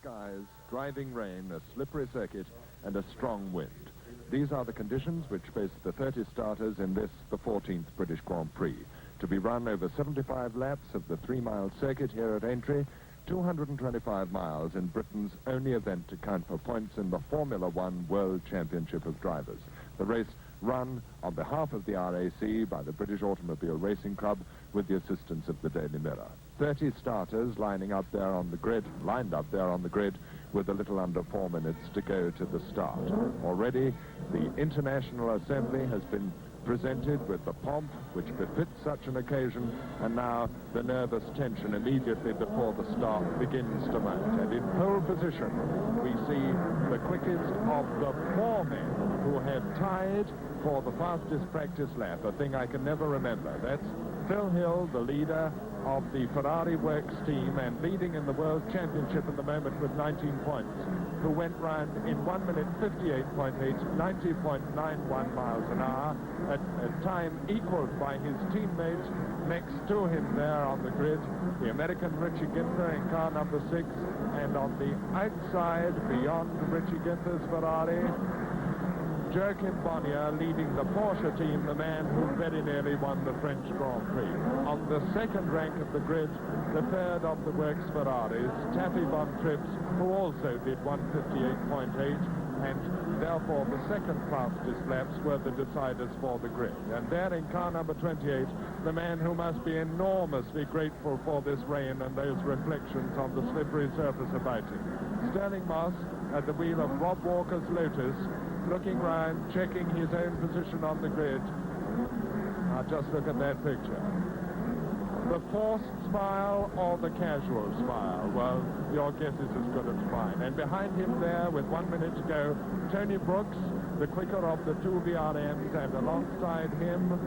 Skies, driving rain, a slippery circuit, and a strong wind. These are the conditions which face the 30 starters in this, the 14th British Grand Prix, to be run over 75 laps of the 3-mile circuit here at Aintree, 225 miles in Britain's only event to count for points in the Formula One World Championship of Drivers. The race run on behalf of the RAC by the British Automobile Racing Club with the assistance of the Daily Mirror. 30 starters lined up there on the grid with a little under 4 minutes to go to the start. Already, the International Assembly has been presented with the pomp which befits such an occasion, and now the nervous tension immediately before the start begins to mount. And in pole position, we see the quickest of the 4 men who have tied for the fastest practice lap, a thing I can never remember. That's Phil Hill, the leader of the Ferrari Works team and leading in the World Championship at the moment with 19 points, who went round in 1 minute 58.8, 90.91 miles an hour, a time equaled by his teammate next to him there on the grid, the American Richie Ginther in car number 6, and on the outside, beyond Richie Ginther's Ferrari, Joachim Bonnier leading the Porsche team, the man who very nearly won the French Grand Prix. On the second rank of the grid, the third of the Works Ferraris, Wolfgang Von Trips, who also did 158.8, and therefore the second fastest laps were the deciders for the grid. And there in car number 28, the man who must be enormously grateful for this rain and those reflections on the slippery surface about him. Sterling Moss at the wheel of Rob Walker's Lotus, looking round, checking his own position on the grid. Now just look at that picture. The forced smile or the casual smile? Well, your guess is as good as mine. And behind him there, with 1 minute to go, Tony Brooks, the quicker of the two VRMs, and alongside him,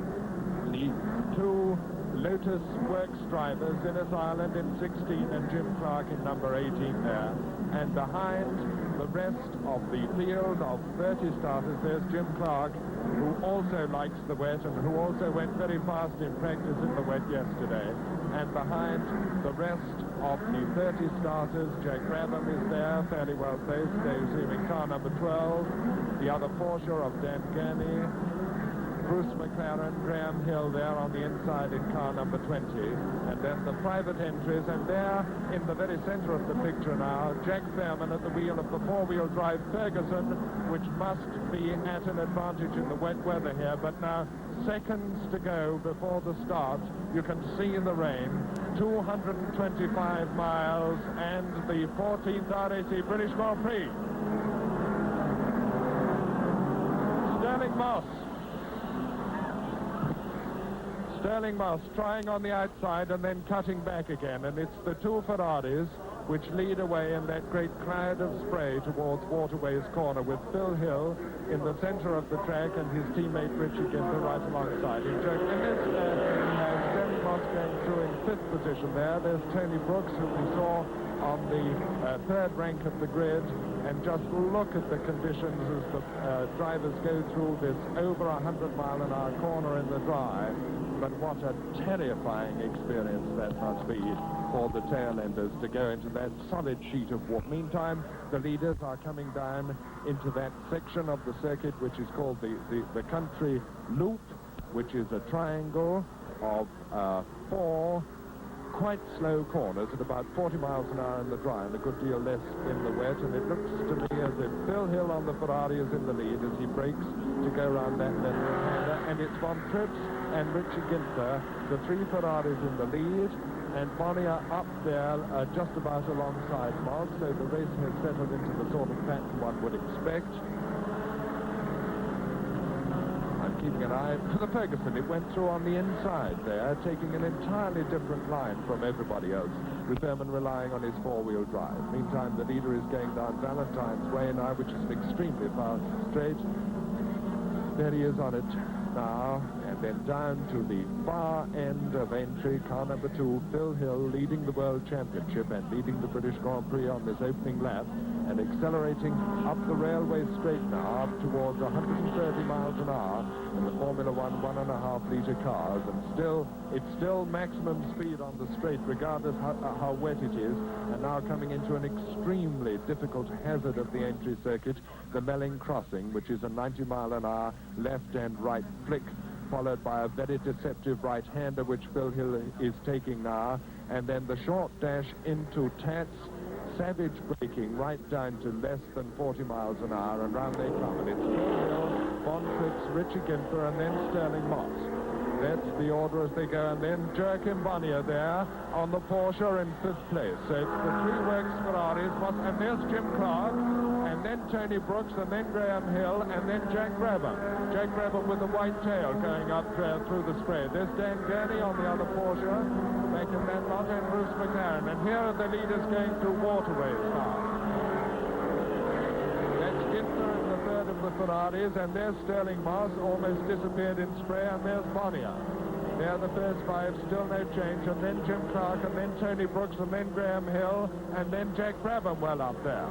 the two Lotus Works drivers, Innes Ireland in 16 and Jim Clark in number 18 there. And behind the rest of the field of 30 starters, there's Jim Clark, who also likes the wet and who also went very fast in practice in the wet yesterday. And behind the rest of the 30 starters, Jack Brabham is there, fairly well placed. There's in car number 12, the other Porsche of Dan Gurney, Bruce McLaren, Graham Hill there on the inside in car number 20, and then the private entries, and there in the very center of the picture now, Jack Fairman at the wheel of the four-wheel drive Ferguson, which must be at an advantage in the wet weather here, but now seconds to go before the start. You can see the rain, 225 miles, and the 14th RAC British Grand Prix. Sterling Moss trying on the outside and then cutting back again, and it's the two Ferraris which lead away in that great cloud of spray towards Waterways Corner, with Phil Hill in the center of the track and his teammate Richie Ginther right alongside him. Sterling Moss going through in 5th position there. There's Tony Brooks, who we saw on the third rank of the grid. And just look at the conditions as the drivers go through this over 100-mile-an-hour corner in the dry. But what a terrifying experience that must be for the tail-enders to go into that solid sheet of water. Meantime, the leaders are coming down into that section of the circuit which is called the country loop, which is a triangle of 4 quite slow corners at about 40 miles an hour in the dry and a good deal less in the wet, and it looks to me as if Phil Hill on the Ferrari is in the lead as he brakes to go around that left-hander, and it's Von Trips and Richie Ginther, the 3 Ferraris in the lead, and Bonnier up there just about alongside Moss, so the race has settled into the sort of pattern one would expect. Keeping an eye for the Ferguson. It went through on the inside there, taking an entirely different line from everybody else, with Fairman relying on his four-wheel drive. Meantime, the leader is going down Valentine's Way now, which is an extremely fast straight. There he is on it now, and then down to the far end of Aintree, car number 2, Phil Hill leading the World Championship and leading the British Grand Prix on this opening lap. and accelerating up the railway straight now up towards 130 miles an hour in the Formula One 1.5-litre cars, and it's still maximum speed on the straight regardless how wet it is, and now coming into an extremely difficult hazard of the Aintree circuit, the Melling crossing, which is a 90-mile-an-hour left and right flick, followed by a very deceptive right-hander which Phil Hill is taking now, and then the short dash into Tats, savage braking right down to less than 40 miles an hour, and round they come, and it's Phil Hill, Von Trips, Richie Ginther, and then Sterling Moss. That's the order as they go, and then Joachim Bonnier there on the Porsche in 5th place. So it's the three works Ferraris, and there's Jim Clark, and then Tony Brooks, and then Graham Hill, and then Jack Brabham. Jack Brabham with the white tail going up through the spray. There's Dan Gurney on the other Porsche, making that lot, and Bruce McLaren. And here are the leaders going through waterways now. That's Ginther in the third of the Ferraris, and there's Sterling Moss, almost disappeared in spray, and there's Bonnier. They're the first five, still no change, and then Jim Clark, and then Tony Brooks, and then Graham Hill, and then Jack Brabham well up there.